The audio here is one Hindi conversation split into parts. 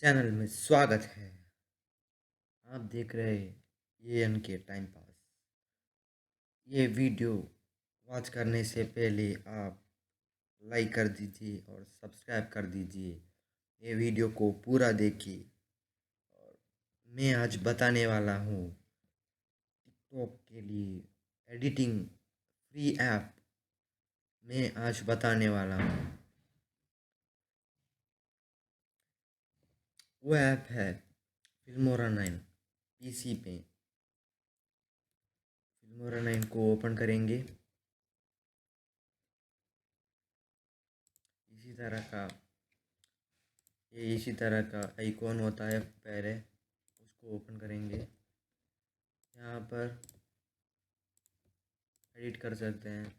चैनल में स्वागत है। आप देख रहे ये एन के टाइम पास। ये वीडियो वॉच करने से पहले आप लाइक कर दीजिए और सब्सक्राइब कर दीजिए। ये वीडियो को पूरा देखिए। और मैं आज बताने वाला हूँ टिकटॉक के लिए एडिटिंग फ्री ऐप मैं आज बताने वाला हूँ। वो ऐप है फिल्मोरा 9 पीसी पे। फिल्मोरा 9 को ओपन करेंगे। इसी तरह का आइकॉन होता है। पहले उसको ओपन करेंगे। यहाँ पर एडिट कर सकते हैं।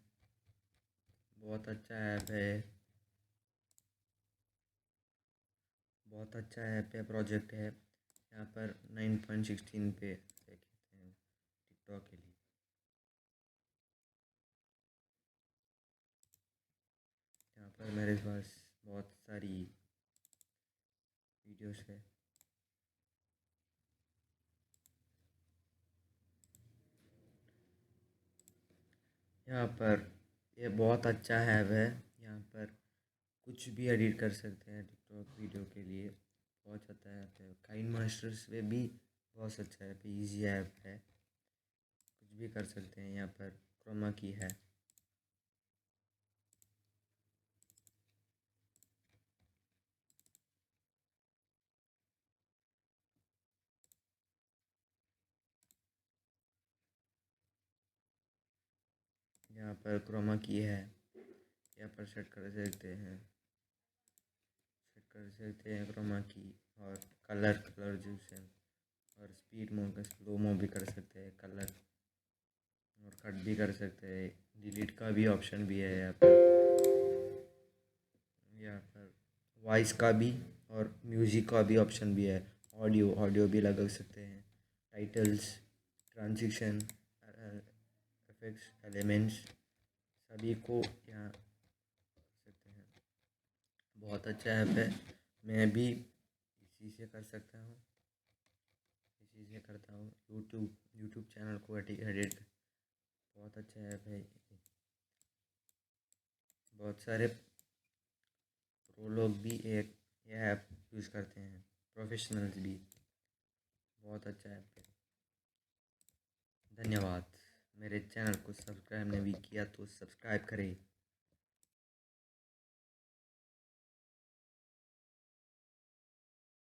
बहुत अच्छा ऐप है। बहुत अच्छा ऐप है, प्रोजेक्ट है। यहाँ पर 9.16 पे देख लेते हैं टिकटॉक के लिए। यहाँ पर मेरे पास बहुत सारी वीडियोस है। यहाँ पर ये बहुत अच्छा ऐप है। यहाँ पर कुछ भी एडिट कर सकते हैं टिकटॉक वीडियो के लिए। बहुत अच्छा ऐप है। काइन मास्टर्स पे भी बहुत अच्छा ऐप है, ईजी ऐप है। कुछ भी कर सकते हैं। यहाँ पर क्रोमा की है। यहाँ पर क्रोमा की है। यहाँ पर सेट कर सकते हैं। क्रोमा की और कलर जूस है। और स्पीड मोड का स्लो मोड भी कर सकते हैं। कलर और कट भी कर सकते हैं। डिलीट का भी ऑप्शन भी है यहाँ पर। यहाँ पर वॉइस का भी और म्यूज़िक का भी ऑप्शन भी है। ऑडियो भी लगा सकते हैं। टाइटल्स, ट्रांजिशन, इफेक्ट्स, एलिमेंट्स सभी को यहाँ कर सकते हैं। बहुत अच्छा ऐप है। मैं भी इसी से कर सकता हूँ। इसी से करता हूँ। यूट्यूब चैनल को एडिट। बहुत अच्छा ऐप है। बहुत सारे प्रो लोग भी ये ऐप यूज़ करते हैं, प्रोफेशनल्स भी। बहुत अच्छा ऐप है। धन्यवाद। मेरे चैनल को सब्सक्राइब नहीं किया तो सब्सक्राइब करें।